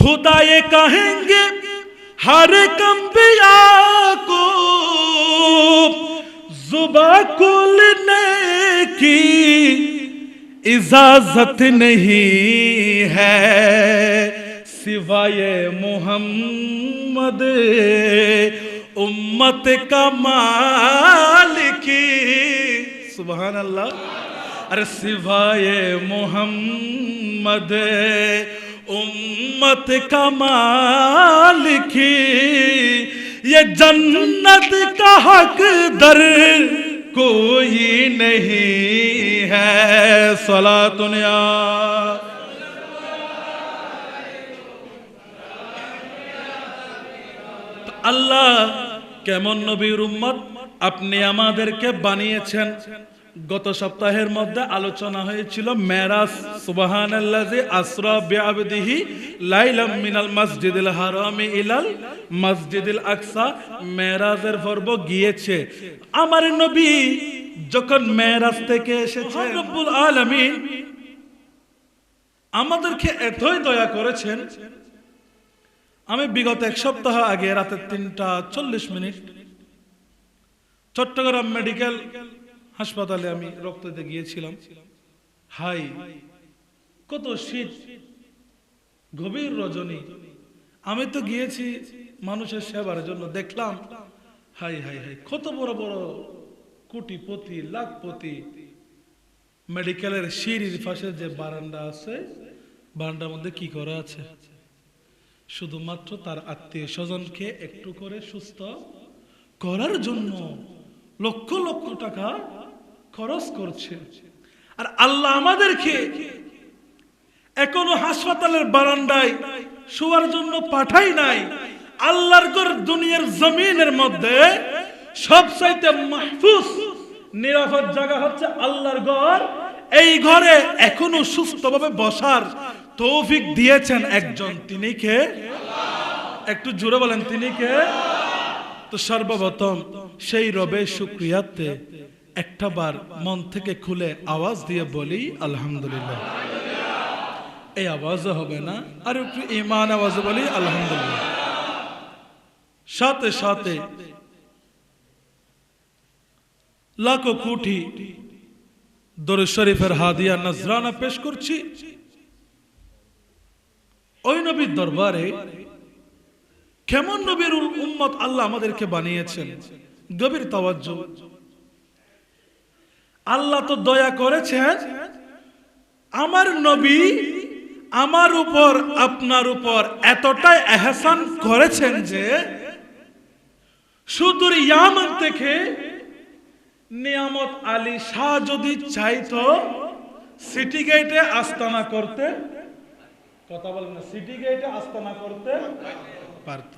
खुदा ये कहेंगे हर एक अंबिया को जुबा खोलने की इजाजत नहीं है सिवाय मोहम्मद उम्मत का मालिक। सुभान अल्लाह। अरे सिवाय मोहम्मद उम्मत का मालिक ये जन्नत का हकदर कोई नहीं है। सलातुन या আল্লাহ কেমন নবীর উম্মত আপনি আমাদেরকে বানিয়েছেন। গত সপ্তাহের মধ্যে আলোচনা হয়েছিল মেরাজ। সুবহানাল্লাযী আসরা বিআবদিহি লাইলাম মিনাল মসজিদিল হারামি ইলাল মসজিদিল আকসা। মেরাজের পর্ব গিয়েছে। আমার নবী যখন মেরাজ থেকে এসেছেন, রব্বুল আলামিন আমাদেরকে এতই দয়া করেছেন। আমি বিগত এক সপ্তাহ আগে রাতে 3:40 চট্টগ্রাম মেডিকেল হাসপাতালে আমি রক্ত দিতে গিয়েছিলাম। হাই কত শীত, গভীর রজনী। আমি তো গিয়েছি মানুষের সেবার জন্য। দেখলাম হাই হাই হাই কত বড় বড় কোটিপতি লাখপতি মেডিকেলের সিঁড়ির পাশে যে বারান্দা আছে, বারান্দার মধ্যে কি করা আছে? শুধুমাত্র তার আত্মীয় স্বজনকে একটু করে সুস্থ করার জন্য লক্ষ লক্ষ টাকা খরচ করছে। আর আল্লাহ আমাদেরকে এখনো হাসপাতালের বারান্দায় শোয়ার জন্য পাঠাই নাই। আল্লাহর ঘর দুনিয়ার জমিনের মধ্যে সবচাইতে মাহফুজ নিরাপদ জায়গা হচ্ছে আল্লাহর ঘর। এই ঘরে এখনো সুস্থভাবে বসার তৌফিক দিয়েছেন একজন, তিনি কে? একটু জোরে বলেন, তিনি কে? তো সর্বপ্রথম সেই রবের শুকরিয়াতে একটা বার মন থেকে খুলে আওয়াজ দিয়ে বলি আলহামদুলিল্লাহ। এই আওয়াজও হবে না, আর একটু ঈমান আওয়াজে বলি আলহামদুলিল্লাহ। সাথে সাথে লাখো কোটি দরুদ শরীফের হাদিয়া নজরানা পেশ করছি ওই নবীর দরবারে। কেমন নবীর উম্মত আল্লাহ আমাদেরকে বানিয়েছেন, গভীর তাওয়াজ্জু। আল্লাহ তো দয়া করেছেন, আমার নবী আমার উপর আপনার উপর এতটাই এহসান করেছেন যে সুদূর ইয়ামান থেকে নিয়ামত আলী শাহ যদি চাইতো সিটি গেটে আস্তানা করতে, কথা বলেন না, সিটি গেটে আস্তানা করতে পারত।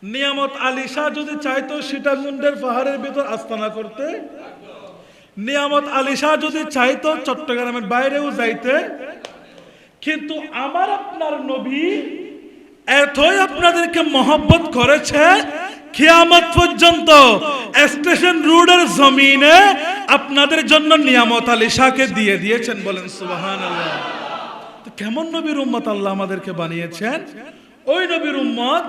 নিয়ামত আলী শাহ যদি চাইতো সীতাকুণ্ডের পাহাড়ের ভিতর আস্তানা করতে, নিয়ামত আলী শাহ যদি চাইতো চট্টগ্রামের বাইরেও যাইতে। কিন্তু আমার আপনার নবী এতই আপনাদেরকে মহব্বত করেছে, কিয়ামত পর্যন্ত স্টেশন রোডের জমিনে আপনাদের জন্য নিয়ামত আলী শাহকে দিয়ে দিয়েছেন। বলেন সুবহানাল্লাহ। তো কেমন নবীর উম্মত আল্লাহ আমাদেরকে বানিয়েছেন। ওই নবীর উম্মত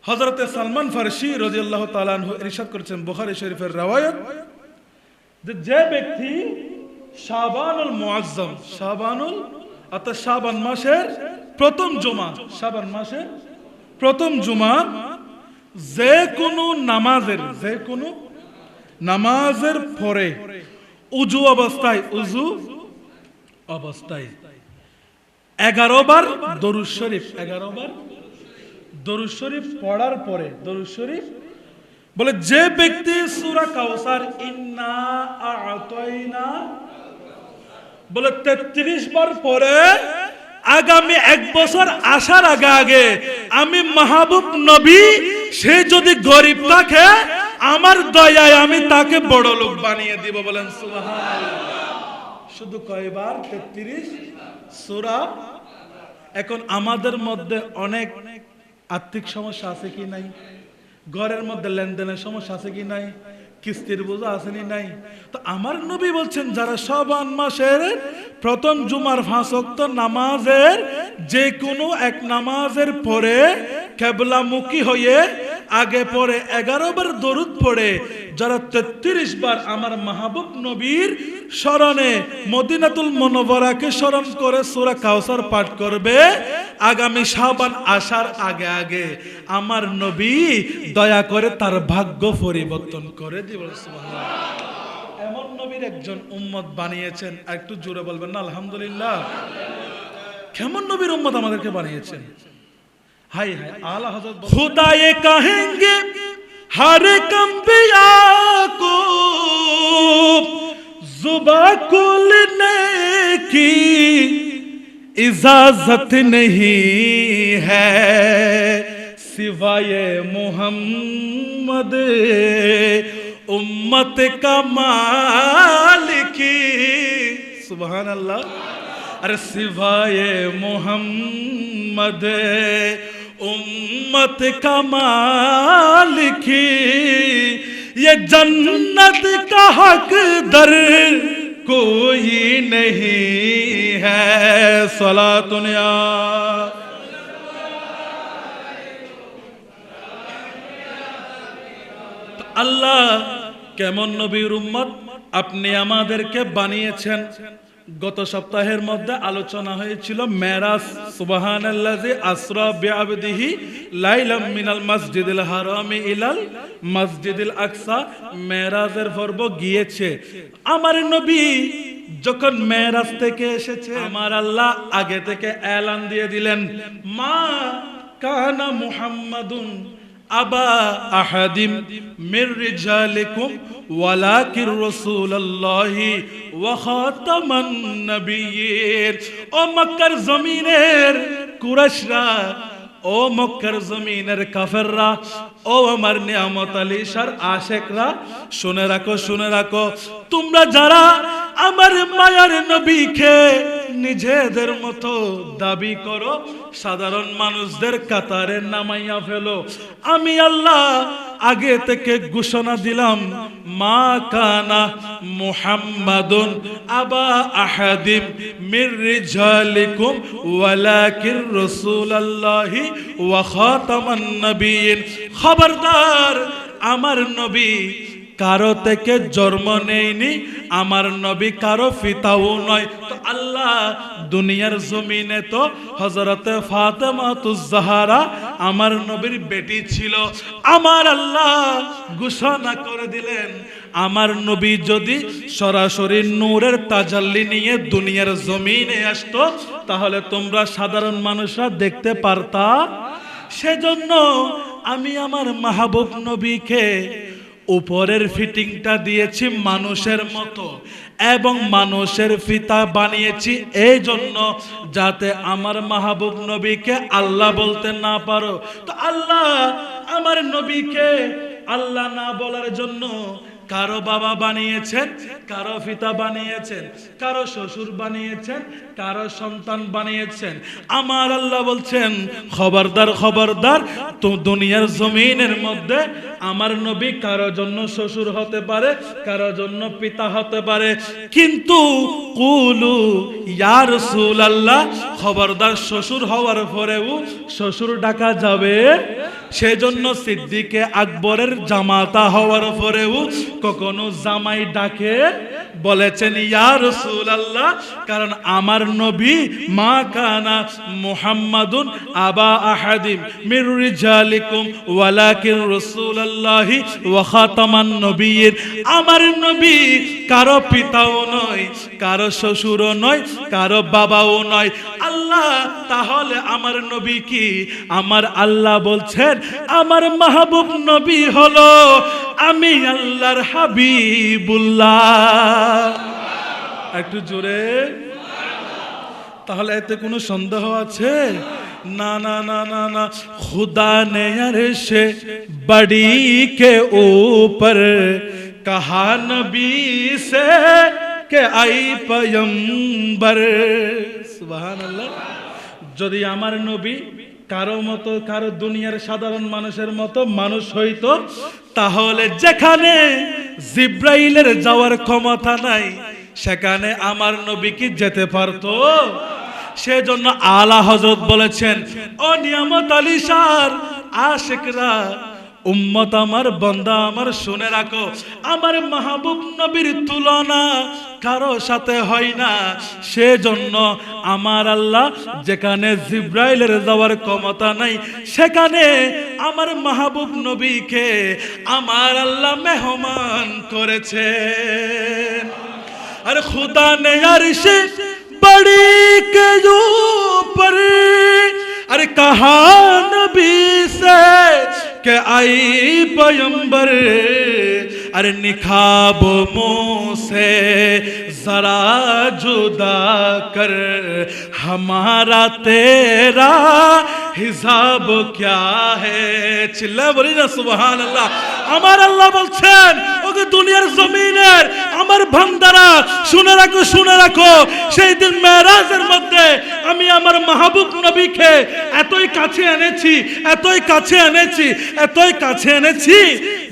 হযরতে সালমান ফারসি রাদিয়াল্লাহু তাআলা আনহু ইরশাদ করেছেন, বুখারী শরীফের রওয়ায়াত, যে ব্যক্তি শাবানুল মুআজ্জম, শাবানুল অর্থাৎ শাবান মাসের প্রথম জুমা, শাবান মাসের প্রথম জুমা যে কোনো নামাজের পরে উজু অবস্থায় 11 বার দরুদ শরীফ, 11 বার দরুদ শরীফ পড়ার পরে, দরুদ শরীফ বলে যে ব্যক্তি সূরা কাউসার ইন্না আ'তাইনা বলে 33 বার পরে আগামী 1 বছর আসার আগে আমি মাহবুব নবী, সে যদি গরিব থাকে আমার দয়ায় আমি তাকে বড় লোক বানিয়ে দিব। বলেন সুবহানাল্লাহ। শুধু কয়বার? 33 সূরা। এখন আমাদের মধ্যে অনেক আর্থিক সমস্যা আছে কি নাই? ঘরের মধ্যে লেনদেনের সমস্যা আছে কি নাই? কিস্তির বোঝা আছে নি নাই? তো আমার নবী বলছেন যারা শাবান মাসের প্রথম জুমার 5 ওয়াক্ত নামাজের যে কোনো এক নামাজের পরে কিবলামুখী হয়ে আগে পরে 11 বার দরুদ পড়ে যারা 33 বার আমার মাহবুব নবীর স্মরণে মদিনাতুল মুনাওয়ারাকে স্মরণ করে সূরা কাউসার পাঠ করবে, আগামী শাবান আসার আগে আগে আমার নবী দয়া করে তার ভাগ্য পরিবর্তন করে দিবেন। সুবহানাল্লাহ। এমন নবীর একজন উম্মত বানিয়েছেন, একটু জোরে বলবেন না আলহামদুলিল্লাহ। কেমন নবীর উম্মত আমাদেরকে বানিয়েছেন। हाय हाय आला हज़रत खुदा ये कहेंगे हर एक अंबिया को जुबा खोलने की इजाजत नहीं है सिवाय मोहम्मद उम्मत का मालिक। सुभान अल्लाह। अरे सिवाय मोहम्मद उम्मत का मालिक ये जन्नत का हकदर कोई नहीं है। सलातुन या আল্লাহ কেমন নবীর উম্মত আপনি আমাদেরকে বানিয়েছেন। গত সপ্তাহের মধ্যে আলোচনা হয়েছিল মেরাজ। সুবহানাল্লাযী আসরা বিআবদিহি লাইলাম মিনাল মসজিদিল হারামি ইলাল মসজিদিল আকসা। মেরাজের পর্ব গিয়েছে। আমার নবী যখন মেরাজ থেকে এসেছে আমার আল্লাহ আগে থেকে এলান দিয়ে দিলেন, মা কানা মুহাম্মাদুন আবা আহাদিম মির রিজালিকুম ওয়ালাকির রাসূলুল্লাহি ওয়া খাতামান নবিয়্যিন। ও মক্কার জমিনের কুরাইশরা, ও মক্কার জমিনের কাফেররা, ও আমার নিয়ামত আলীশার আশেকরা, শুনে রাখো শুনে রাখো, তোমরা যারা আমার মায়ার নবীকে নিজেদের মতো দাবি করো, সাধারণ মানুষদের কাতারে নামাইয়া ফেলো, আমি আল্লাহ আগে থেকে ঘোষণা দিলাম, মা কানা মুহাম্মাদুন আবা আহাদিম মির রিজালিকুম ওয়ালাকির রাসূলুল্লাহি ওয়া খাতামান নবিয়্যিন। খবরদার, আমার নবী কারো থেকে জন্ম নেয়নি, আমার নবী কারো পিতাও নয়। তো আল্লাহ দুনিয়ার জমিনে তো হযরতে ফাতেমাতুজ জাহরা আমার নবীর বেটি ছিল। আমার আল্লাহ ঘোষণা করে দিলেন, আমার নবী যদি সরাসরি নূরের তাজাল্লি নিয়ে দুনিয়ার জমিনে আসতো তাহলে তোমরা সাধারণ মানুষরা দেখতে পারতা। সেজন্য আমি আমার মাহবুব নবীকে উপরের ফিটিংটা দিয়েছি মানুষের মতো এবং মানুষের ফিতা বানিয়েছি এই জন্য যাতে আমার মাহবুব নবীকে আল্লাহ বলতে না পারো। তো আল্লাহ আমার নবীকে আল্লাহ না বলার জন্য কারো বাবা বানিয়েছেন, কারো পিতা বানিয়েছেন, কারো শ্বশুর বানিয়েছেন, কারো সন্তান বানিয়েছেন। আমার আল্লাহ বলছেন, খবরদার খবরদার, তো দুনিয়ার জমিনের মধ্যে আমার নবী কারো জন্য শ্বশুর হতে পারে, কারো জন্য পিতা হতে পারে, কিন্তু কুলু ইয়া রাসূলুল্লাহ, খবরদার শ্বশুর হওয়ার পরেও শ্বশুর ডাকা যাবে। সেজন্য সিদ্দিকে আকবরের জামাতা হওয়ার পরেও কখনো জামাই ডাকে বলেছেন ইয়া রাসূলুল্লাহ, কারণ আমার নবী মা কানা মুহাম্মাদুন আবা আহাদিম মির রিজালিকুম ওয়ালাকিন রাসূলুল্লাহি ওয়া খাতামান নবিয়্যিন। আমার নবী কারো পিতাও নয়, কারো শ্বশুরও নয়, কারো বাবাও নয়। আল্লাহ তাহলে আমার নবী কি? আমার আল্লাহ বলছেন আমার মাহবুব নবী হলো আমি আল্লাহর হাবিবুল্লাহ। একটু জোরে। তাহলে এতে কোনো সন্দেহ আছে? না না না না না। खुदा ने अर्श बड़ी के ऊपर कहा नबी से के आई पैगंबर। सुभान अल्लाह। যদি আমার নবী কারো মতো, কারো দুনিয়ার সাধারণ মানুষের মতো মানুষ হইতো তাহলে যেখানে জিব্রাইলের যাওয়ার ক্ষমতা নাই সেখানে আমার নবী কি যেতে পারতো? সেজন্য আলা হযরত বলেছেন, ও নিয়ামত আলী শাহর আশিকরা, উম্মত আমার, বান্দা আমার, শুনে রাখো, আমার মাহবুব নবীর তুলনা কারো সাথে হয় না। সেজন্য আমার আল্লাহ যেখানে জিব্রাইলের যাওয়ার ক্ষমতা নাই, সেখানে আমার মাহবুব নবীকে আমার আল্লাহ মেহমান করেছেন। আর খুদা ने अर्श बड़ी के ऊपर अरे कहा नबी से के आई पैगंबर, अरे निखाबो मुँह से जरा जुदा कर, हमारा तेरा हिसाब क्या है। चिल्ला बोली ना सुबहान अल्लाह। আমার আল্লাহ বলছেন, ওকে দুনিয়ার জমিনের আমার বান্দারা শুনে রাখো, শুনে রাখো, সেই দিন মেরাজের মধ্যে আমি আমার মাহবুব নবীকে এতই কাছে এনেছি, এতই কাছে এনেছি, এতই কাছে এনেছি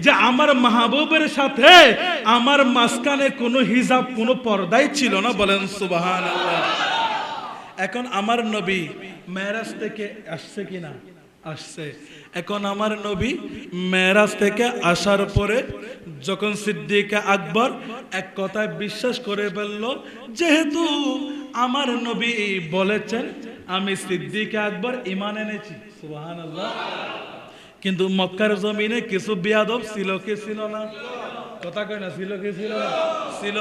যে আমার মাহবুবের সাথে আমার মাঝখানে কোনো হিজাব, কোনো পর্দাই ছিল না। বলেন সুবহানাল্লাহ। এখন আমার নবী মেরাজ থেকে আসছে কিনা? আসছে। এখন আমার নবী মেরাজ থেকে আসার পরে যখন সিদ্দিক আকবর এক কথায় বিশ্বাস করে ফেলল, যেহেতু আমার নবী বলেছেন, আমি সিদ্দিক আকবর ঈমান এনেছি। সুবহানাল্লাহ। কিন্তু মক্কার জমিনে কিছু বেয়াদব ছিল কি ছিল না? কথা কয় না, ছিল কি ছিল না? ছিল।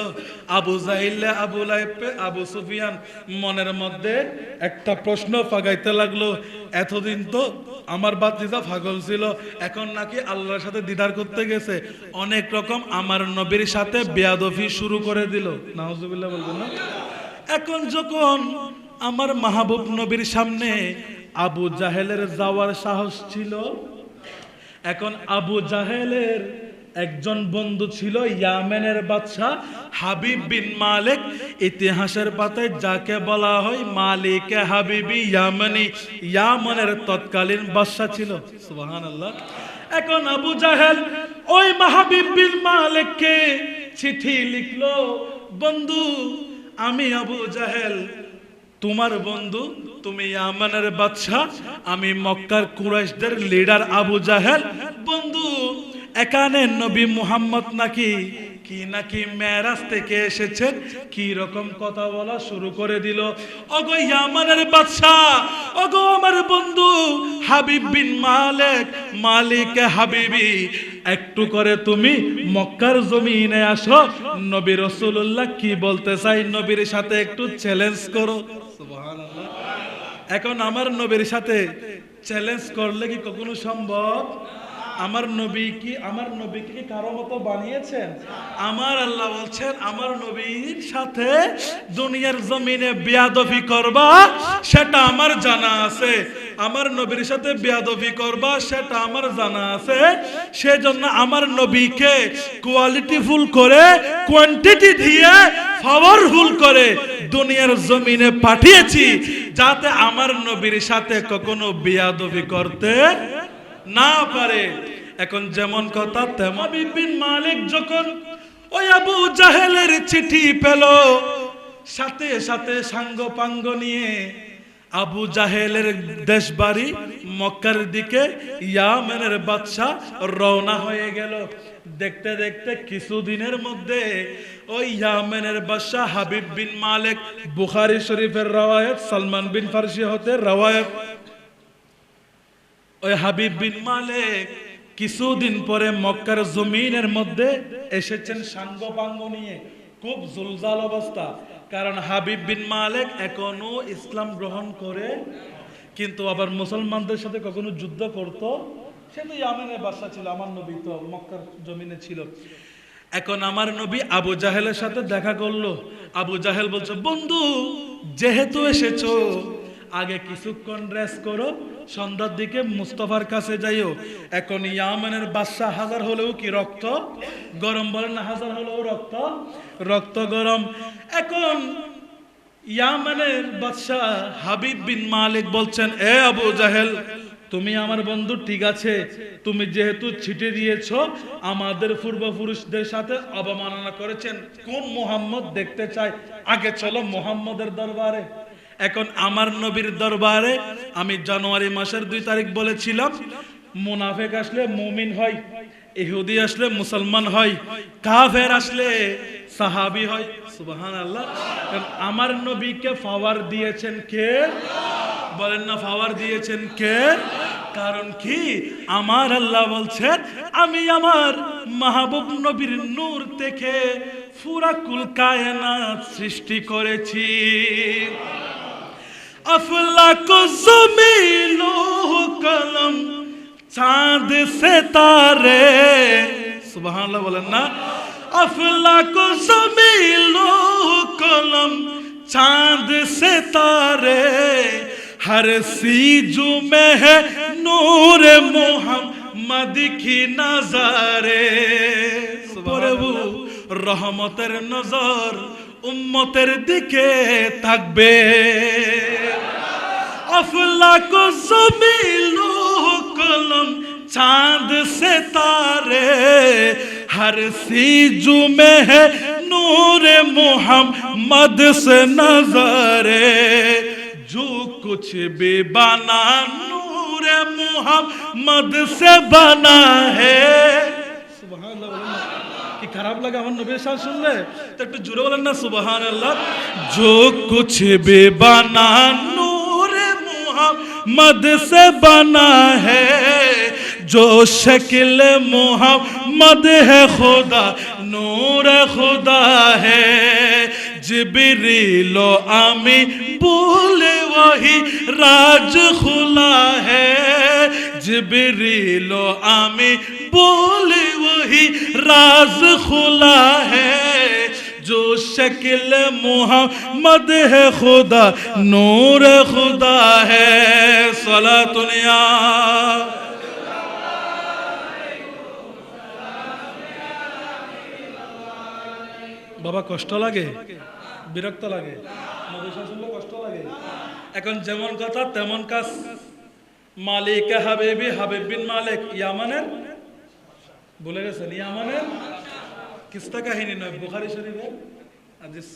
আবু জাহিল, আবু লাইব, আবু সুফিয়ান মনের মধ্যে একটা প্রশ্ন পাগাইতে লাগলো, এতদিন তো আমার বাতিজা পাগল ছিল, এখন নাকি আল্লাহর সাথে দিদার করতে গেছে, অনেক রকম আমার নবীর সাথে বেয়াদবি শুরু করে দিল। নাউজুবিল্লাহ বলবেন না? এখন যখন আমার মাহবুব নবীর সামনে আবু জাহেলের যাওয়ার সাহস ছিল, এখন আবু জাহেলের একজন বন্ধু ছিল ইয়ামেনের বাদশা হাবিব বিন মালিক, ইতিহাসের পাতায় যাকে বলা হয় মালিকে হাবিবি ইয়ামানি, ইয়ামানের তৎকালীন বাদশা ছিল। সুবহানাল্লাহ। এখন আবু জাহেল ওই হাবিব বিন মালিককে চিঠি লিখলো, বন্ধু আমি আবু জাহেল তোমার বন্ধু, তুমি ইয়ামানের বাদশা, আমি মক্কার কুরাইশদের লিডার আবু জাহেল, বন্ধু এখানে নবী মুহাম্মদ নাকি নাকি মেরাজ থেকে এসেছেন, কি রকম কথা বলা শুরু করে দিল। ওগো ইয়ামানের বাদশা, ওগো আমার বন্ধু হাবিব বিন মালিক, মালিক হাবিবি, একটু করে তুমি মক্কার জমিনে আসো, নবী রাসূলুল্লাহ কি বলতে চাই নবীর সাথে একটু চ্যালেঞ্জ করো। সুবহানাল্লাহ। এখন আমার নবীর সাথে চ্যালেঞ্জ করলে কি কখনো সম্ভব? আমার নবীকে কি কারো মতো বানিয়েছেন? আমার আল্লাহ বলছেন, আমার নবীর সাথে দুনিয়ার জমিনে বেয়াদবি করবা সেটা আমার জানা আছে, আমার নবীর সাথে বেয়াদবি করবা সেটা আমার জানা আছে। সেজন্য আমার নবীকে কোয়ালিটিফুল করে, কোয়ান্টিটি দিয়ে, পাওয়ারফুল করে দুনিয়ার জমিনে পাঠিয়েছি, যাতে আমার নবীর সাথে কখনো বেয়াদবি করতে না পারে। এখন যেমন কথা তেমন হাবিব বিন মালিক যখন ওই আবু জাহেলের চিঠি পেল, সাথে সাথে সাঙ্গ পাঙ্গ নিয়ে আবু জাহেলের দেশ বাড়ি মক্কার দিকে ইয়ামেনের বাদশা রওনা হয়ে গেল। দেখতে দেখতে কিছুদিনের মধ্যে ওই ইয়ামেনের বাদশা হাবিব বিন মালিক, বুখারী শরীফের রওয়ায়াত, সালমান বিন ফারসি হতে রওয়ায়াত, ওই হাবিব বিন মালিক কিছুদিন পরে মক্কার জমিনের মধ্যে এসেছেন সাঙ্গ পাঙ্গ নিয়ে, খুব জুলজাল অবস্থা। কারণ হাবিব বিন মালিক এখনো ইসলাম গ্রহণ করে, কিন্তু আবার মুসলমানদের সাথে কখনো যুদ্ধ করত। সে তো ইয়ামেনের বাদশা ছিল, আমার নবী তো মক্কার জমিনে ছিল। এখন আমার নবী আবু জাহেলের সাথে দেখা করলো। আবু জাহেল বলছে, বন্ধু যেহেতু এসেছো, আগে কিছুক্ষণ রেস্ট করো, সন্ধ্যার দিকে মুস্তাফার কাছে যাইও। এখন ইয়ামেনের বাদশা হাজার হলেও কি রক্ত গরম, বলেন না, হাজার হলেও রক্ত গরম। এখন ইয়ামেনের বাদশা হাবিব বিন মালিক বলছেন, এ আবু জাহেল, তুমি আমার বন্ধু, ঠিক আছে, তুমি যেহেতু ছিটে দিয়েছো, আমাদের পূর্বপুরুষদের সাথে অবমাননা করেছেন, কোন মুহাম্মদ দেখতে চাই, আগে চলো মুহাম্মদের দরবারে। এখন আমার নবীর দরবারে আমি জানুয়ারি মাসের 2 তারিখ বলেছিলাম, মুনাফিক আসলে মুমিন হয়, ইহুদি আসলে মুসলমান হয়, কাফের আসলে সাহাবী হয়। সুবহানাল্লাহ। আমার নবীকে পাওয়ার দিয়েছেন কে? বলেন না, পাওয়ার দিয়েছেন কে? কারণ কি? আমার আল্লাহ বলছেন, আমি আমার মাহবুব নবীর নূর থেকে পুরা কুল কায়নাত সৃষ্টি করেছি। अफलाक ज़मीनो कलम चांद सितारे, सुभान अल्लाह बोलें ना, अफलाक ज़मीनो कलम चांद सितारे, हर सीजू में है नूर मोहम्मद की नज़ारे। प्रभु रहमतेर नजर উম্মতের দিকে থাকবে। अफलाक ज़मीनो कलम चांद सितारे, हर सीजू में है नूर मोहम्मद से नज़ारे, जो कुछ भी बना नूर मोहम्मद से बना है। सुभान अल्लाह। কি খারাপ লাগে আমার নবীর শান শুনলে? তো একটু জোরে বলেন না সুবহানাল্লাহ। जो कुछ भी बना नूर मोहम्मद से बना है, जो शक्ल मोहम्मद है खुदा नूर खुदा है, जिब्रील आमी बोले वही राज खुला है, जिब्रील आमी बोले वही राज खुला है, जो शक्ल मोहम्मद है खुदा नूर खुदा है। सलातुनिया বাবা, কষ্ট লাগে, বিরক্ত লাগে, নবী শুনলে কষ্ট লাগে। এখন যেমন কথা তেমন কাজ। মালিক হাবিবি হাবিব বিন মালিক ইয়ামানের, বলে গেছেন ইয়ামানের কিস্তা কাহিনী নয়, বুখারী শরীফের হাদিস,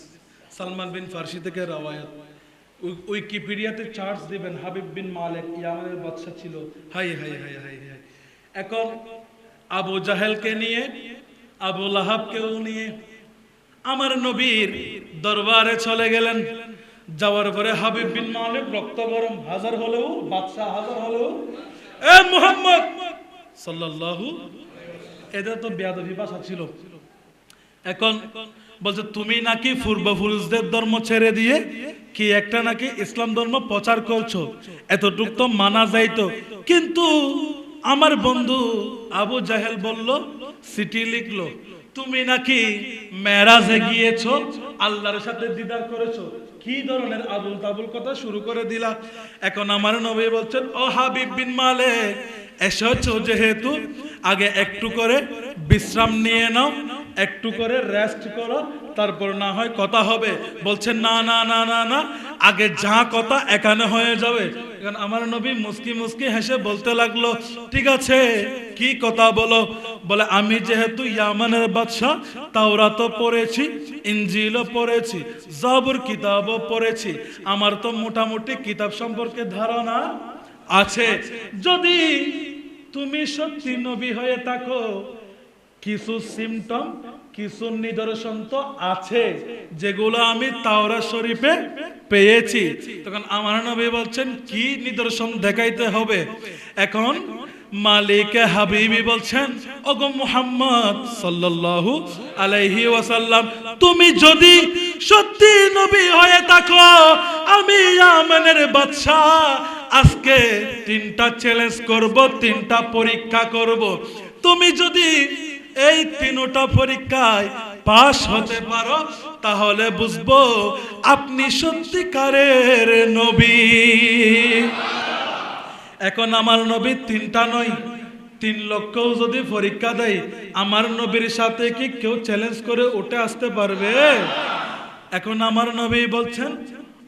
সালমান বিন ফারসি থেকে রওয়ায়াত। উইকিপিডিয়াতে চার্জ দিবেন, হাবিব বিন মালিক ইয়ামানের বাদশা ছিল। High high high high high. এখন আবু জাহেলকে নিয়ে, আবু লাহাবকেও নিয়ে আমার নবীর দরবারে চলে গেলেন। যাওয়ার পরে হাবিব বিন মালিক রক্ত গরম, হাজার হলেও বাদশা, হাজার হলেও এ মুহাম্মদ সাল্লাল্লাহু, এদের তো বেয়াদবি ভাষা ছিল। এখন বলছে তুমি নাকি পূর্বপুরুষদের ধর্ম ছেড়ে দিয়ে কি একটা নাকি ইসলাম ধর্ম প্রচার করছো, এতটুক তো মানা যাইতো। কিন্তু আমার বন্ধু আবু জাহেল বলল, চিঠি লিখলো, তুমি নাকি মেরাজে গিয়েছো, আল্লাহর সাথে দিদার করেছো। কি ধরনের আবুল তাবুল কথা শুরু করে দিলা। এখন আমার নবী বলছেন, ও হাবিব বিন মালিক, এসেছো যেহেতু আগে একটু করে বিশ্রাম নিয়ে নাও, একটু করে রেস্ট করো, তারপর না হয় কথা হবে। বলছেন না না না না না, আগে যা কথা এখানে হয়ে যাবে। এখন আমার নবী মুস্কি মুস্কি হেসে বলতে লাগলো, ঠিক আছে, কি কথা বলো। বলে, আমি যেহেতু ইয়ামানের বাদশা, তাওরাতও পড়েছি, ইনজিলও পড়েছি, জাবুর কিতাবও পড়েছি, আমার তো মোটামুটি কিতাব সম্পর্কে ধারণা আছে। যদি তুমি সত্যি নবী হয়ে থাকো, কিছু সিমটম, কিছু নিদর্শন তো আছে যেগুলো আমি তাওরাত শরীফে পেয়েছি। তখন আমার নবী বলছেন, কি নিদর্শন দেখাইতে হবে। এখন মালিক হাবিবি বলছেন, ওগো মুহাম্মদ সাল্লাল্লাহু আলাইহি ওয়াসাল্লাম, তুমি যদি সত্যি নবী হয়ে থাকো, আমি ইয়ামানের বাদশা আজকে 3টা চ্যালেঞ্জ করব, 3টা পরীক্ষা করব। তুমি যদি এই 3টা পরীক্ষায় পাশ হতে পারো, তাহলে বুঝবো আপনি সত্যিকারের নবী। এখন আমার নবী 3টা নয়, 3 লক্ষও যদি পরীক্ষা দেয়, আমার নবীর সাথে কি কেউ চ্যালেঞ্জ করে উঠে আসতে পারবে? এখন আমার নবী বলছেন,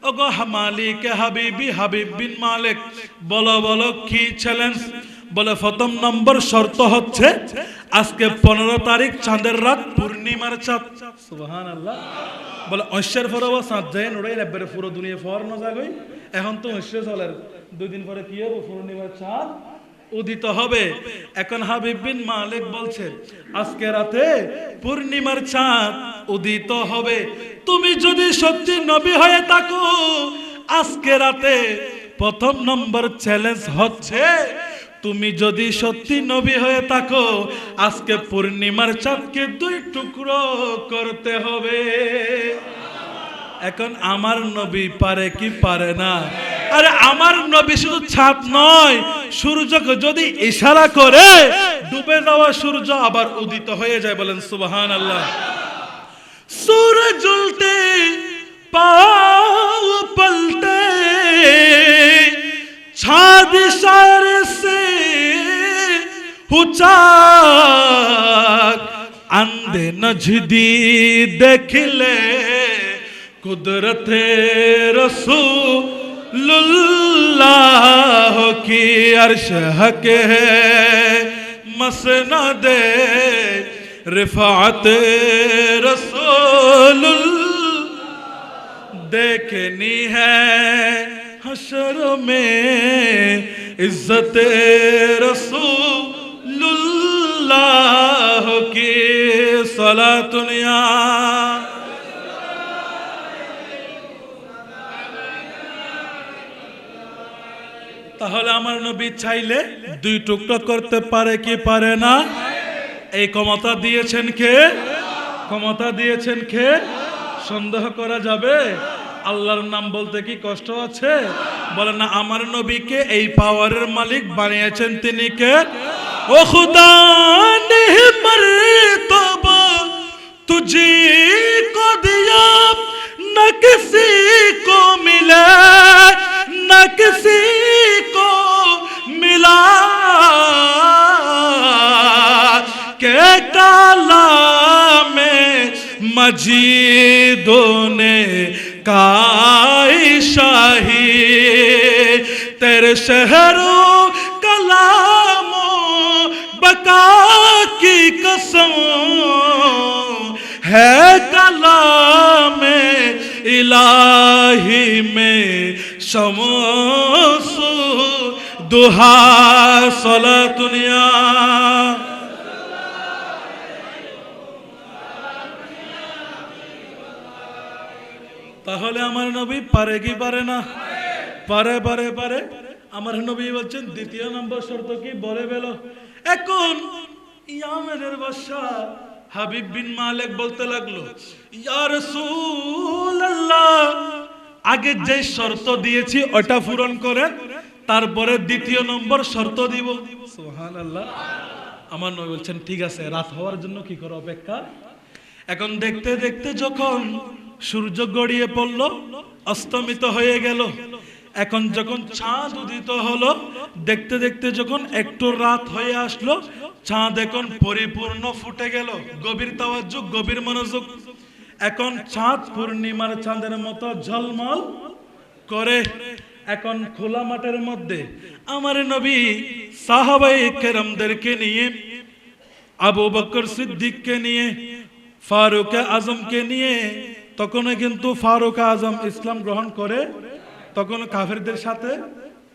ওগো মালিক হাবিবি হাবিব বিন মালিক, বলো বলো কি চ্যালেঞ্জ? বলে প্রথম নম্বর শর্ত হচ্ছে আজকে 15 তারিখ চাঁদের রাত, পূর্ণিমার চাঁদ। সুবহানাল্লাহ। বলে ঐশ্বর ফরব চাঁদ যায় নড়ে একবারে পুরো দুনিয়া ফর না যাগই। এখন তো ঐশ্বর চলে, 2 দিন পরে কি হবে? পূর্ণিমার চাঁদ উদিত হবে। এখন হাবিব বিন মালিক বলছে আজকে রাতে পূর্ণিমার চাঁদ উদিত হবে। তুমি যদি সত্যি নবী হয়ে থাকো, আজকে রাতে প্রথম নম্বর চ্যালেঞ্জ হচ্ছে তুমি যদি সত্যি নবী হয়ে থাকো, আজকে পূর্ণিমার চাঁদকে 2 টুকরো করতে হবে। এখন আমার নবী পারে কি পারে না? আরে আমার নবী শুধু চাঁদ নয়, সূর্যকে যদি ইশারা করে ডুবে যাওয়া সূর্য আবার উদিত হয়ে যায়। বলেন সুবহানাল্লাহ। सूरज उल्टे पाँव पलटे, छाद इशारे से उचाक, अंधे नजदी देख ले कुदरत रसूलुल्लाह की अर्श हक है मसनद रिफात रसूल देखनी है हशर में इज्जत रसूलुल्लाह की सलातुनिया। তাহলে আমার নবী চাইলে 2 টুকরো করতে পারে কি পারে না? এই ক্ষমতা দিয়েছেন কে? ক্ষমতা দিয়েছেন কে? সন্দেহ করা যাবে? আল্লাহর নাম বলতে কি কষ্ট আছে? বলেন না আমার নবীকে এই পাওয়ারের মালিক বানিয়েছেন তিনি কে? ও খুদা নে মর্তবা তুঝে কো দিয়া না কিসি কো মিলে না কিসি কো মিলা के कालामे मजीदों ने काई शाही तेरे शहरों कलामों बका की कसम है कलामे इलाही में शमसु दुहा सलातुनिया। তাহলে আমার নবী পারে কি পারে না? পারে পারে পারে। আমার নবী বলছেন দ্বিতীয় নম্বর শর্ত কি? বলে বেলো। এখন ইয়ামেনের বাদশা হাবিব বিন মালিক বলতে লাগলো ইয়া রাসূলুল্লাহ, আগে যে শর্ত দিয়েছি ওটা পূরণ করেন, তারপরে দ্বিতীয় নম্বর শর্ত দিব। সুবহানাল্লাহ। আমার নবী বলছেন ঠিক আছে, রাত হওয়ার জন্য কি করো অপেক্ষা। এখন দেখতে দেখতে যখন সূর্য গড়িয়ে পড়ল, অস্তমিত হয়ে গেল, এখন যখন চাঁদ উদিত হলো, দেখতে দেখতে যখন একটু রাত হয়ে আসলো, চাঁদ এখন পরিপূর্ণ ফুটে গেল। গভীর তাওয়াজ্জুহ, গভীর মনোযোগ। এখন চাঁদ পূর্ণিমার চাঁদের মতো ঝলমল করে। এখন খোলা মাঠের মধ্যে আমার নবী সাহাবায়ে কেরামদেরকে নিয়ে, আবু বকর সিদ্দিককে নিয়ে, ফারুক আজমকে নিয়ে, তখনও কিন্তু ফারুক আজম ইসলাম গ্রহণ করে, তখন কাফেরদের সাথে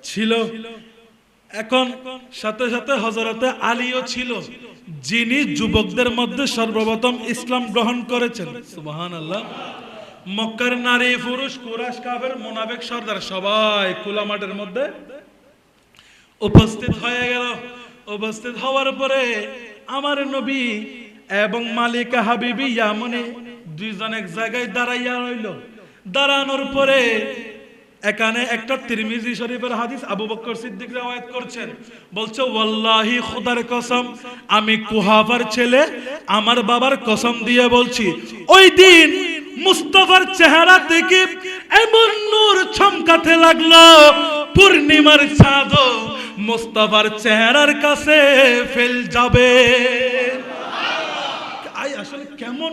ছিল। এখন সাথে সাথে হযরতে আলীও ছিল, যিনি যুবকদের মধ্যে সর্বপ্রথম ইসলাম গ্রহণ করেছেন। সুবহানাল্লাহ। মক্কার নারী পুরুষ কুরাইশ কাফের মুনাফিক সর্দার সবাই খোলা মাঠের মধ্যে উপস্থিত হয়ে গেল। উপস্থিত হওয়ার পরে আমার নবী এবং মালিকা হাবিবি ইয়ামনি দুইজন এক জায়গায় দাঁড়াইয়া রইল। দাঁড়ানোর পরে এখানে একটা তিরমিজি শরীফের হাদিস আবু বকর সিদ্দিক রওয়ায়াত করছেন, বলছে ওয়াল্লাহি খোদার কসম, আমি কুহাফার ছেলে, আমার বাবার কসম দিয়ে বলছি, ওই দিন মুস্তাফার চেহারা থেকে এমন নূর চমকাতে লাগলো, পূর্ণিমার চাঁদও মুস্তাফার চেহারার কাছে ফেল যাবে। আসলে কেমন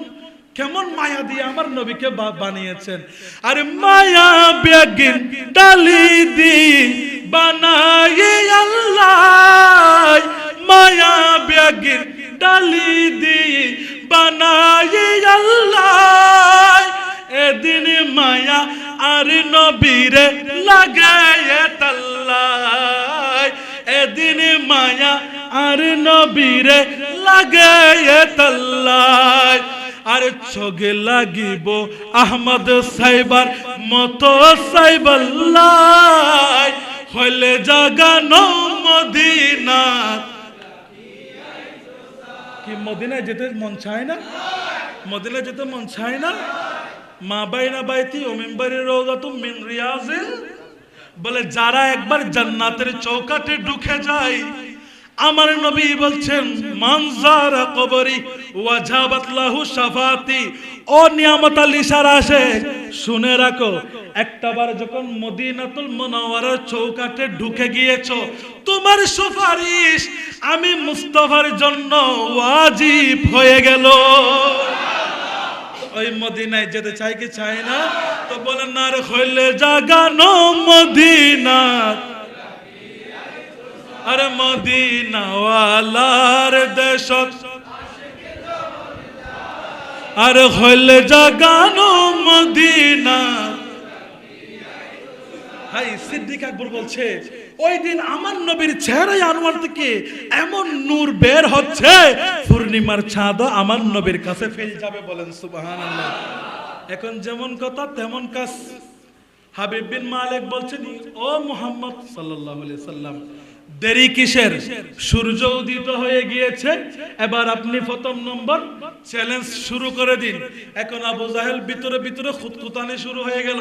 কেমন মায়া দিয়ে আমার নবীকে বানিয়েছেন। আরে মায়া বেগিন ডালি দি বানায়ে আল্লাহ, মায়া বেগিন ডালি দি বানায়ে আল্লাহ, এদিন মায়া আর নবীরে লাগায়ে তাল্লাই, এদিন মায়া আর নবীরে লাগায়ে তাল্লাই। আর চোখে লাগিব আহমদ সাইবার মতো সাইবাল্লাই, হইলে জাগানো মদিনা। কি মদিনায় যেতে মন চায় না? মদিনায় যেতে মন চায় না? মা বাইনা বাইতি ও মিম্বারি রওজাতুম মিন রিয়াজিল, বলে যারা একবার জান্নাতের চৌকাঠে ঢুকে যায়, আমার নবী বলছেন মানজারা কবরি ওয়াজাবাত লাহু শাফাতি। ও নিয়ামত আল ইশারা আসে, শুনে রাখো, একটাবার যখন মদিনাতুল মুনাওয়ারার চৌকাঠে ঢুকে গিয়েছো, তোমার সুপারিশ আমি মুস্তাফার জন্য ওয়াজিব হয়ে গেল। ওই মদিনায় যেতে চাই কি চাই না? তো বলেন না, রে হইলে জাগানো মদিনা, আরে মদিনাওয়ালার দেশত, আরে হইলে জাগানো মদিনা। হাই সিদ্দিক আকবর বলছে, ওই দিন আমার নবীর চেহারায় আনোয়ার থেকে এমন নূর বের হচ্ছে, পূর্ণিমার চাঁদ আমার নবীর কাছে ফেল যাবে। বলেন সুবহানাল্লাহ। এখন যেমন কথা তেমন কাজ। হাবিব বিন মালিক বলছেন, ও মুহাম্মদ সাল্লাল্লাহু আলাইহি সাল্লাম, দেরি কিসের? সূর্য উদিত হয়ে গিয়েছে, এবার আপনি প্রথম নম্বর চ্যালেঞ্জ শুরু করে দিন। এখন আবু জাহেল ভিতরে ভিতরে খুঁতখুঁতানি শুরু হয়ে গেল,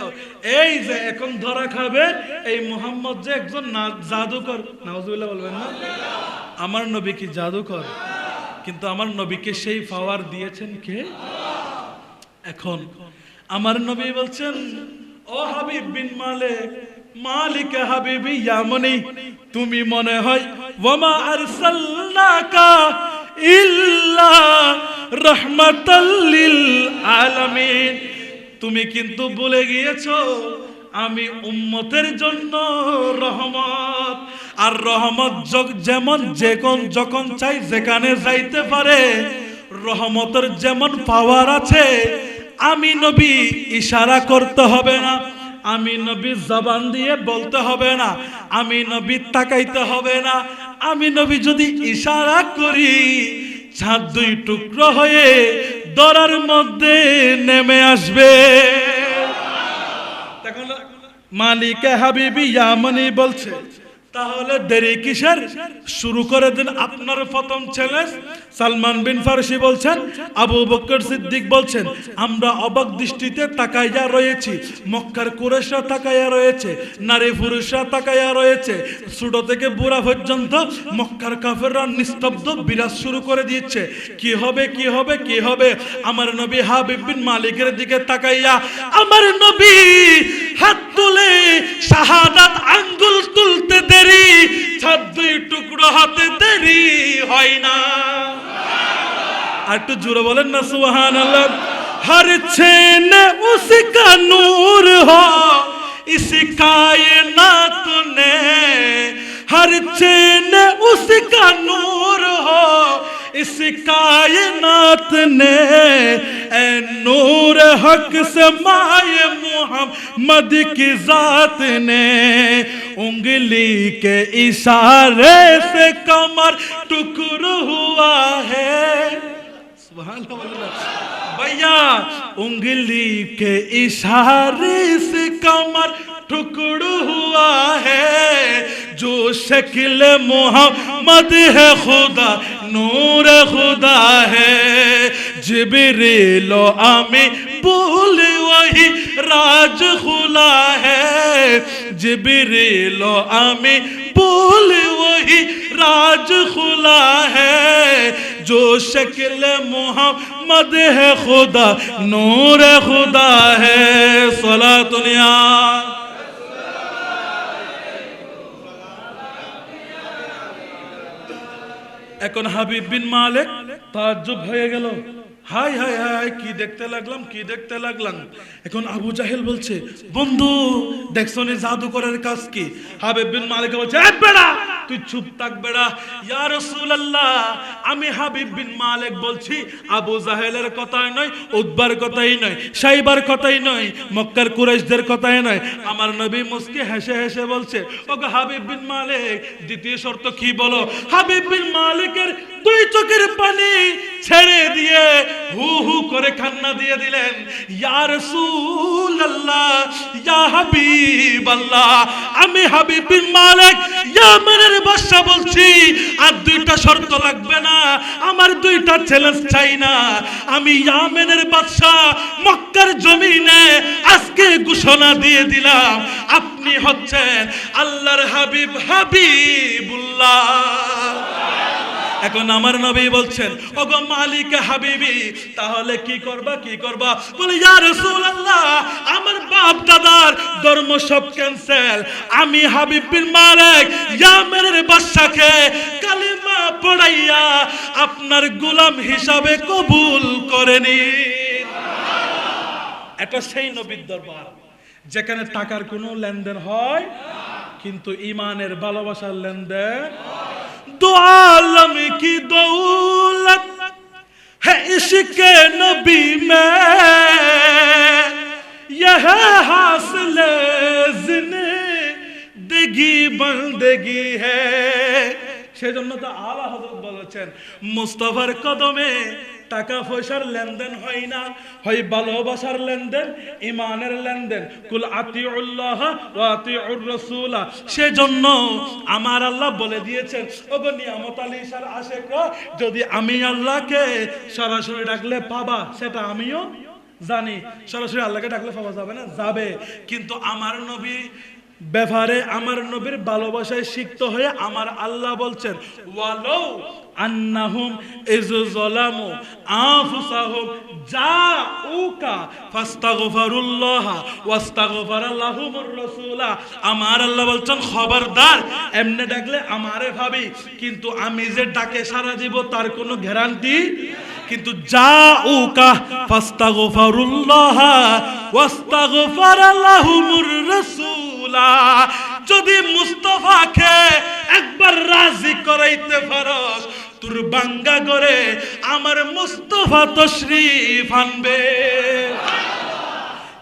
এই যে এখন ধরা খাবে এই মুহাম্মদ যে একজন জাদুকর। নাউজুবিল্লাহ বলবেন না? আমার নবী কি জাদুকর? কিন্তু আমার নবীকে সেই পাওয়ার দিয়েছেন কে? এখন আমার নবী বলছেন, ও হাবিব বিন মালিক, মালিক হাবিবি ইয়ামনি, তুমি মনে হয় ওয়ামা আরসালনাকা ইল্লা রাহমাতাল লিল আলামিন, তুমি কিন্তু বলে গিয়েছো আমি উম্মতের জন্য রহমত। আর রহমত যেমন যখন চাই যেখানে যাইতে পারে, রহমতের যেমন পাওয়ার আছে, আমি নবী ইশারা করতে হবে না, আমি নবী জবান দিয়ে বলতে হবে না, আমি নবী তাকাইতে হবে না, আমি নবী যদি ইশারা করি, চাঁদ দুই টুকরো হয়ে দরার মধ্যে নেমে আসবে। তখন মালিক হাবিবি ইয়ামনি বলছে, তাহলে দেরি কিসের? শুরু করে দিন আপনার প্রথম চ্যালেঞ্জ। সালমান বিন ফারসি বলছেন, আবু বকর সিদ্দিক বলছেন, আমরা অবাক দৃষ্টিতে তাকাইয়া রয়েছি, মক্কার কুরাইশরা তাকাইয়া রয়েছে, নারী পুরুষরা তাকাইয়া রয়েছে, ছোট থেকে বুড়া পর্যন্ত মক্কার কাফেররা নিস্তব্ধ বিরাজ শুরু করে দিচ্ছে। কি হবে কি হবে কি হবে? আমার নবী হাবিব বিন মালিকের দিকে তাকাইয়া আমার নবী হাত তুলে শাহাদাত আঙ্গুল তুলতে দেরি, চাঁদ দুই টুকরো হাতে দেরি হয় না। আর একটু জোরে বলেন না সুবহানাল্লাহ। हर छेन उसका नूर हो इस कायनात ने, हर छेन उसका नूर हो इस कायनात ने, ए नूर हक से माए मोहम्मद की जात ने, उंगली के इशारे से कमर टुकड़ हुआ है। सुभान अल्लाह भैया, उंगली के इशारे से कमर टुकड़ हुआ है, जो शक्ल मोहम्मद है खुदा नूर खुदा है, जिब्रील आमी बोल वही राज खुला है, जिब्रील आमी बोल वही राज खुला है, जो शक्ल मोहम्मद है खुदा नूर खुदा है। सलातुनिया এখন হাবিব বিন মালিক তাজ্জুব হয়ে গেল, হাই হাই হাই, কি দেখতে লাগলাম, কি দেখতে লাগলাম। এখন আবু জাহেল বলছে, বন্ধু দেখছো নি জাদুকরের কাজ কি? হাবিব বিন মালিক বলছে, এ বেড়া তুই চুপ থাক বেড়া। ইয়া রাসূলুল্লাহ, আমি হাবিব বিন মালিক বলছি, আবু জাহেলের কথাই নয়, উতবার কথাই নয়, সাইবার কথাই নয়, মক্কার কুরাইশদের কথাই নয়। আমার নবী মুস্কি হেসে হেসে বলছে, ওগো হাবিব বিন মালিক, দ্বিতীয় শর্ত কি বলো? হাবিব বিন মালিকের দুই চোখের পানি ছেড়ে দিয়ে হু হু করে কান্না দিয়ে দিলেন, ইয়া রাসূলুল্লাহ, ইয়া হাবিবাল্লাহ, আমি হাবিব বিন মালিক ইয়ামেনের বাদশা বলছি, আর দুইটা শর্ত লাগবে না, আমার দুইটা চ্যালেঞ্জ চাই না। আমি ইয়ামেনের বাদশা, মক্কার জমিনে আজকে ঘোষণা দিয়ে দিলাম, আপনি হচ্ছেন আল্লাহর হাবিব, হাবিবুল্লাহ। এখন আমার নবী বলছেন, ওগো মালিক হাবিবি, তাহলে কি করবা, কি করবা? বলে, ইয়া রাসূলুল্লাহ, আমার বাপ দাদার ধর্ম সব ক্যান্সেল, আমি হাবিব বিন মালিক ইয়ামেনের বাদশাকে কালিমা পড়াইয়া আপনার গোলাম হিসাবে কবুল করে নিন। এটা সেই নবীর দরবার যেখানে টাকার কোনো লেনদেন হয়, কিন্তু ইমানের ভালোবাসার লেনদেন। दो आलम की दौलत है इश्क नबी में, यह हासिल जिंदगी बंदगी है। সেজন্য তো আলা হযরত বলেছেন, মুস্তাফার কদমে টাকা পয়সার লেনদেন হয় না, হয় ভালোবাসার লেনদেন, ইমানের লেনদেন। কুল আতিউল্লাহ ওয়া আতিউর রাসূল। সেজন্য আমার আল্লাহ বলে দিয়েছেন, ওগো নিয়ামত আলী শার আশিকরা, যদি আমি আল্লাহকে সরাসরি ডাকলে পাবা, সেটা আমিও জানি। সরাসরি আল্লাহকে ডাকলে পাওয়া যাবে না, যাবে, কিন্তু আমার নবী ব্যাপারে, আমার নবীর ভালোবাসায় সিক্ত হয়ে আমার আল্লাহ বলছেন, ওয়ালাউ আন্নাহুম ইযু যালামু আনফুসাহুম জাউকা ফাস্তাগফিরুল্লাহ ওয়াস্তাগফারা লাহুমুর রাসূল। আমার আল্লাহ বলছেন, খবরদার, এমনে ডাকলে আমারে ভাবি, কিন্তু আমি যে ডাকে সাড়া দিব তার কোনো গ্যারান্টি, কিন্তু জাউকা ফাস্তাগফিরুল্লাহ ওয়াস্তাগফারা লাহুমুর রাসূল। যদি মুস্তাফাকে একবার রাজি করাইতে পারস, তোর বাঙ্গা করে আমার মুস্তাফা তশরিফ আনবে।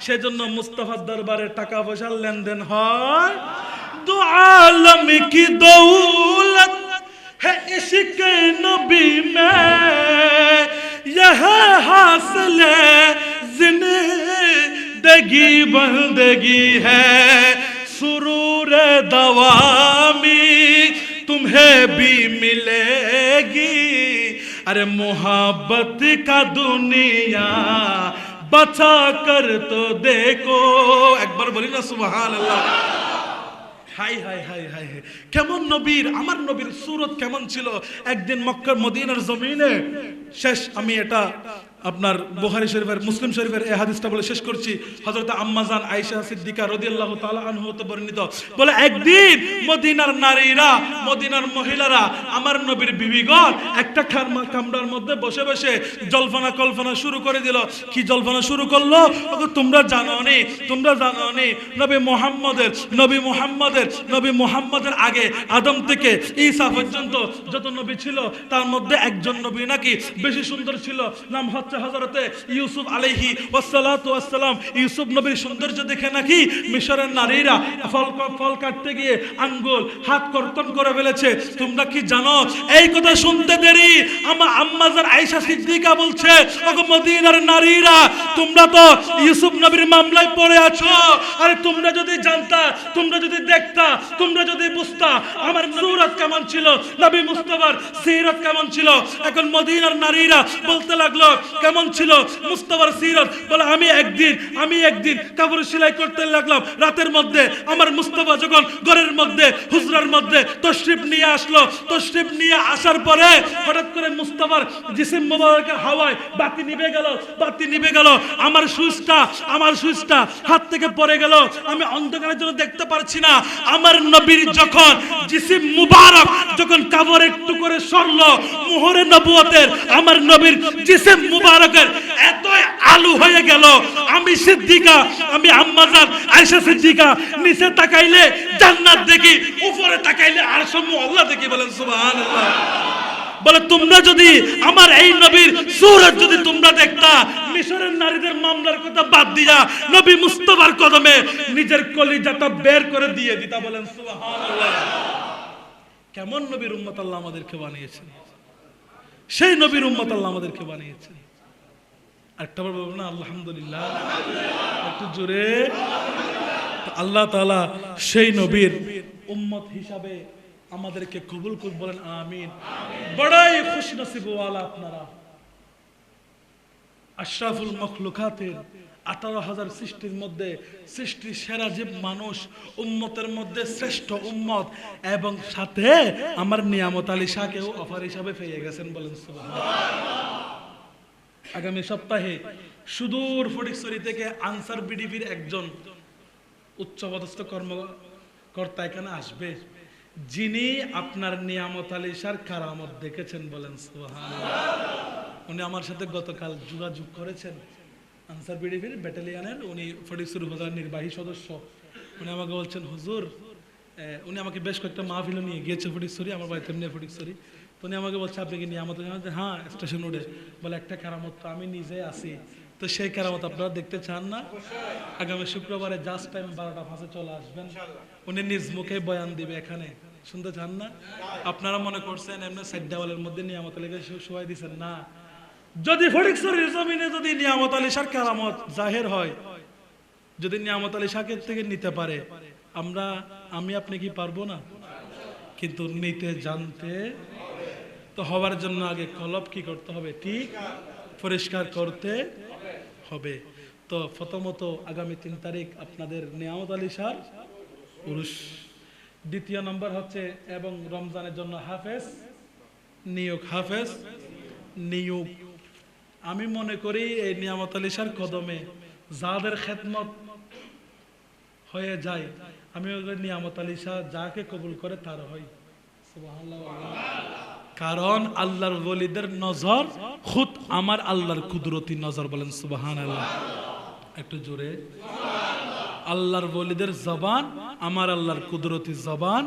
সেজন্য মুস্তাফার দরবারে টাকা পয়সার লেনদেন হয়। দু আলম কি দৌলত है इश्क नबी में, यह हासिल जिंदगी बंदगी है। सुरूर दवामी तुम्हें भी मिलेगी, अरे मोहब्बत का दुनिया बचा कर तो देखो। एक बार बोली ना सुभान अल्लाह। হাই হাই হাই হাই, কেমন নবীর, আমার নবীর সুরত কেমন ছিল। একদিন মক্কার মদিনার জমিনে, শেষ আমি এটা আপনার বুখারী শরীফের, মুসলিম শরীফের এই হাদিসটা বলে শেষ করছি। হযরত আম্মা জান আয়েশা সিদ্দিকা রাদিয়াল্লাহু তাআলা আনহা হতে বর্ণিত, বলে একদিন মদিনার নারীরা, মদিনার মহিলারা, আমার নবীর বিবিগণ একটা কামরার মধ্যে বসে বসে জল্পনা কল্পনা শুরু করে দিল। কি জল্পনা শুরু করলো? তোমরা জানো নি, তোমরা জানো নি, নবী মুহাম্মদের আগে আদম থেকে ঈসা পর্যন্ত যত নবী ছিল, তার মধ্যে একজন নবী নাকি বেশি সুন্দর ছিল, নাম হচ্ছে হযরতে ইউসুফ আলাইহি ওয়াসসালাতু ওয়াসসালাম। ইউসুফ নবীর সৌন্দর্য দেখে নাকি মিশরের নারীরা ফল কাটতে গিয়ে আঙ্গুল হাত কর্তন করে ফেলেছে। তোমরা কি জানো? এই কথা শুনতে দেরি আমার আম্মা জান আয়েশা সিদ্দিকা বলছে, ওগো মদিনার নারীরা, তোমরা তো ইউসুফ নবীর মামলায় পড়ে আছো। আরে তোমরা যদি জানতা, তোমরা যদি দেখতা, তোমরা যদি বুঝতা আমার সুরত কেমন ছিল, নবী মুস্তাফার সিরাত কেমন ছিল। এখন মদিনার নারীরা বলতে লাগলো, কেমন ছিল মুস্তাফার সিরাত? বলে, আমি একদিন কাপড় সেলাই করতে লাগলাম রাতের মধ্যে। আমার মুস্তাফা যখন ঘরের মধ্যে, হুজরার মধ্যে তশরিফ নিয়ে আসলো, তশরিফ নিয়ে আসার পরে হঠাৎ করে মুস্তাফার জিসিম মোবারকের হাওয়ায় বাতি নিভে গেল। আমার সুইচটা হাত থেকে পড়ে গেল। আমি অন্ধকারের জন্য দেখতে পারছি না। আমার নবীর যখন জিসিম মুবারক যখন কাপড় একটু করে সরলো, মুহরে নবুয়তের আমার নবীর জিসিম মুবারকের এতই আলু হয়ে গেল, আমি সিদ্দিকা, আমি আম্মা জান আয়েশা সিদ্দিকা নিচে তাকাইলে জান্নাত দেখি, উপরে তাকাইলে আরশ-ও আল্লাহ দেখি। বলেন সুবহানাল্লাহ। বলে তোমরা যদি আমার এই নবীর সূরত যদি তোমরা দেখতা, মিশরের নারীদের মামলার কথা বাদ দিয়া নবী মুস্তাফার কদমে নিজের কলিজাটা বের করে দিয়ে দিতা। বলেন সুবহানাল্লাহ। কেমন নবীর উম্মত আল্লাহ আমাদেরকে বানিয়েছেন, সেই নবীর উম্মত আল্লাহ আমাদেরকে বানিয়েছেন। একটা বার বলবো না আলহামদুলিল্লাহ, একটু জোরে। আল্লাহ তাআলা সেই নবীর উম্মত হিসাবে আমাদেরকে কবুল করুন। বলেন আমিন। বড়াই খুশনসিব ওয়ালা আপনারা। আশরাফুল মখলুকাতের 18,000 সৃষ্টির মধ্যে সৃষ্টি সেরা যে মানুষ, উম্মতের মধ্যে শ্রেষ্ঠ উম্মত, এবং সাথে আমার নিয়ামত আলী শাহকেও অফার হিসাবে পেয়ে গেছেন। বলেন সুবহানাল্লাহ। আগামী সপ্তাহে সুদূর ফটিকছড়ি থেকে আনসার বিডিপির একজন উচ্চপদস্থ কর্মকর্তা এখানে আসবে, যিনি আপনার নিয়ামত আলী শাহর কারামত দেখেছেন। বলেন সুবহানাল্লাহ। উনি আমার সাথে গতকাল যোগাযোগ করেছেন, আনসার বিডিপির ব্যাটালিয়নের, উনি ফটিকছড়ি উপজেলার নির্বাহী সদস্য। উনি আমাকে বলছেন হুজুর, উনি আমাকে বেশ কয়েকটা মাহফিলে নিয়ে গিয়েছে ফটিকছড়ি, আমার বাড়িতে এমনি ফটিকছড়ি। তো উনি আমাকে বলছে আপনি কি নিয়ামত? হ্যাঁ, স্টেশন রোডে। বলে একটা কারামত তো আমি নিজে আছি, তো সেই কারামত আপনারা দেখতে চান না? আগামী শুক্রবারে জাস্ট টাইম 12:05 চলে আসবেন, উনি নিজ মুখে বয়ান দিবে এখানে। শুনতে চান না? আপনারা মনে করছেন এমনি সাইড দেওয়ালের মধ্যে নিয়ামত আলীকে শোয়াই দিচ্ছেন না। যদি ফটিকছড়ির জমিনে যদি নিয়ামত আলী শাহর কারামত জাহের হয়, যদি নিয়ামত আলী শাহকে থেকে নিতে পারে, আমি আপনি কি পারবো না? কিন্তু নিতে জানতে তো হওয়ার জন্য আগে কলব কি করতে হবে? ঠিক পরিষ্কার করতে হবে। তো প্রথমত আগামী 3 তারিখ আপনাদের নিয়ামত আলী শাহর উরুস। দ্বিতীয় নম্বর হচ্ছে এবং রমজানের জন্য হাফেজ নিয়োগ, হাফেজ নিয়োগ। আমি মনে করি এই নিয়ামত আলী শাহর কদমে যাদের খেদমত হয়ে যায়, আমি নিয়ামত আলী শাহ যাকে কবুল করে তার হয়। সুবহানাল্লাহ। কারণ আল্লাহর ওলিদের নজর খুদ আমার আল্লাহর কুদরতি নজর। বলেন সুবহানাল্লাহ। একটু জোরে। আল্লাহর ওলিদের জবান আমার আল্লাহর কুদরতি জবান।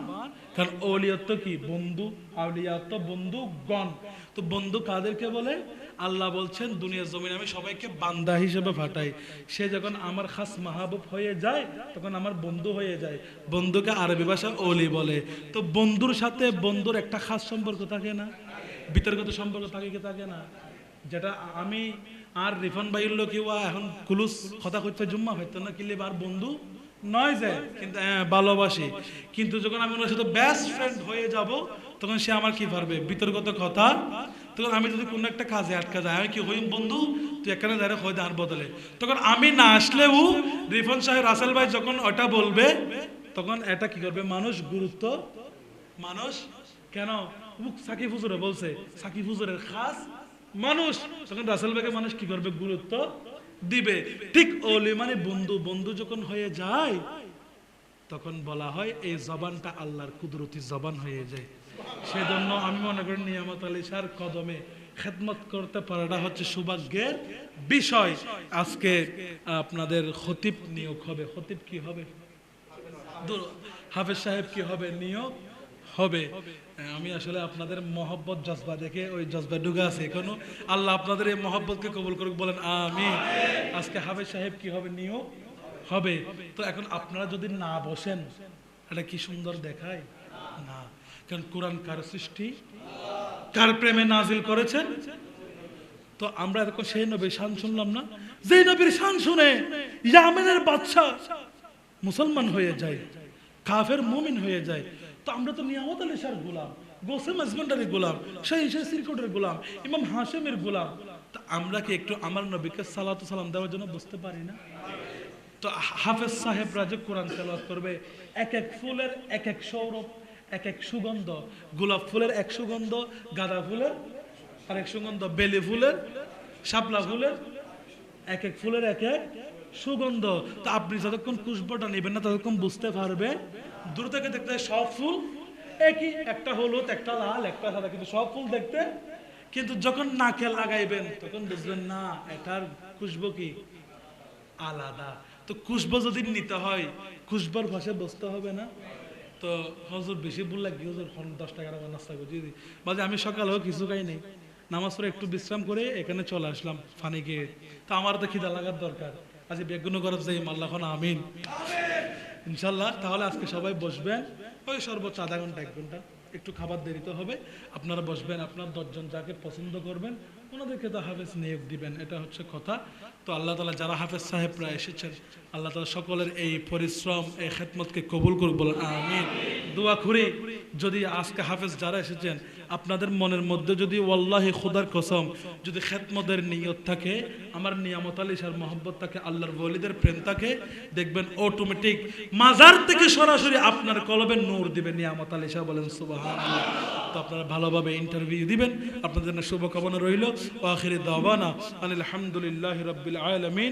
কারণ ওলিয়ত কি? বন্ধু। আউলিয়াত বন্ধুগণ। তো বন্ধু কাদেরকে বলে? আল্লাহ বলছেন দুনিয়ার জমিনে আমি সবাইকে বান্দা হিসেবে পাঠাই। সে যখন আমার খাস মাহবুব হয়ে যায় তখন আমার বন্ধু হয়ে যায়। বন্ধুকে আরবি ভাষা ওলি বলে। তো বন্ধুর সাথে বন্ধুর একটা খাস সম্পর্ক থাকে না? বিতর্কিত সম্পর্ক থাকে কি থাকে না? যেটা আমি আর রিফান ভাইয়ের লোকেও এখন কুলুস কথা কইতে জুম্মা হইতো না, কিলে আর বন্ধু নয় যায়, কিন্তু ভালোবাসি। কিন্তু যখন আমি ওনার সাথে বেস্ট ফ্রেন্ড হয়ে যাব তখন সে আমার কি পারবে? বিতর্কিত কথা। তখন আমি যদি কোনো একটা কাজে আটকা যায়, আমি কি হইম বন্ধু তুই এখানে ডাইরেক্ট হয়ে দাঁড় বদলে। তখন আমি না আসলেও রিফান সাহেব রাসেল ভাই যখন ওটা বলবে তখন এটা কি করবে? মানুষ গুরুত্ব, মানুষ কেন সাকিব হুজুরে বলছে, সাকিব হুজুরের খাস মানুষ, তখন রাসেল ভাইকে মানুষ কি করবে? গুরুত্ব দিবে। ঠিক ওলি মানে বন্ধু। বন্ধু যখন হয়ে যায় তখন বলা হয় এই জবানটা আল্লাহর কুদরতি জবান হয়ে যায়। সেজন্য আমি মনে করি নিয়ামত আলী শাহর কদমে খেদমত করতে পারাটা হচ্ছে সৌভাগ্যের বিষয়। আজকে আপনাদের খতিব নিয়োগ হবে। খতিব কি হবে? হাফেজ সাহেব কি হবে? নিয়োগ হবে। আমি আসলে আপনাদের মহব্বত জজবা দেখে ওই জজবা ঢুকে আছে এখনো। আল্লাহ আপনাদের এই মহব্বতকে কবুল করুক। বলেন আমিন। আজকে হাফেজ সাহেব কি হবে? নিয়োগ হবে। তো এখন আপনারা যদি না বসেন এটা কি সুন্দর দেখায় না? কারণ কোরআন কার সৃষ্টি, কার প্রেমে নাজিল করেছেন? তো আমরা এরকম সেই নবীর শান শুনলাম না, যে নবীর শান শুনে ইয়ামেনের বাদশা মুসলমান হয়ে যায়, কাফের মুমিন হয়ে যায়। তো আমরা তো নিয়ামত আলী শাহর গোলাম, গোসেম আজমন্ডারির গোলাম, শাহ সিরকোটের গোলাম, ইমাম হাশেমের গোলাম। তো আমরা কি একটু আমার নবীকে সালাতু সালাম দেওয়ার জন্য বুঝতে পারি না? তো হাফেজ সাহেবরা যে কোরআন তেলাওয়াত করবে, এক এক ফুলের এক এক সৌরভ, এক এক সুগন্ধ। গোলাপ ফুলের এক সুগন্ধ, গাঁদা ফুলের আরেক সুগন্ধ, বেলি ফুলের, শাপলা ফুলের, এক এক ফুলের এক এক সুগন্ধ। তো আপনি যতক্ষণ খুশবুটা নেবেন না ততক্ষণ বুঝতে পারবে। দূর থেকে দেখতে সব ফুল একই, একটা হলুদ, একটা লাল, একটা সাদা, কিন্তু সব ফুল দেখতে কিন্তু যখন নাকে লাগাইবেন তখন বুঝবেন না এটার খুশবু কি আলাদা। তো খুশবু যদি নিতে হয় খুশবুর পাশে বসতে হবে না? তো হজুর বেশি ভুল লাগে হজুর 10 টাকার আমার নাস্তা করছি বলছে আমি সকালেও কিছু খাই নাই, নামাজ পড়ে একটু বিশ্রাম করে এখানে চলে আসলাম ফানি খেয়ে। তো আমার তো খিদা লাগার দরকার, আজকে বেগুন করব যাই আল্লাহ আমিন ইনশাল্লাহ। তাহলে আজকে সবাই বসবেন, ওই সর্বোচ্চ আধা ঘন্টা 1 ঘন্টা, একটু খাবার দেরিতে হবে। আপনারা বসবেন, আপনার 10 জন যাকে পছন্দ করবেন ওনাদেরকে তো হাফেজ নিয়োগ দিবেন, এটা হচ্ছে কথা। তো আল্লাহ তাআলা যারা হাফেজ সাহেবরা এসেছেন আল্লাহ তাআলা সকলের এই পরিশ্রম এই খেদমতকে কবুল করুক, বলেন আমিন। দোয়া করি যদি আজকে হাফেজ যারা এসেছেন আপনাদের মনের মধ্যে যদি ওয়াল্লাহি খোদার কসম যদি খেদমতের নিয়ত থাকে, আমার নিয়ামত আলী শাহর মহব্বত থাকে, আল্লাহর ওয়ালিদের প্রেম থাকে, দেখবেন অটোমেটিক মাজার থেকে সরাসরি আপনার কলবে নূর দিবেন নিয়ামত আলী শাহ, বলেন সুবহানাল্লাহ। তো আপনারা ভালোভাবে ইন্টারভিউ দিবেন, আপনাদের জন্য শুভকামনা রইল। ওয়া আখিরি দাওয়ানা আলহামদুলিল্লাহি রাব্বিল আলামিন।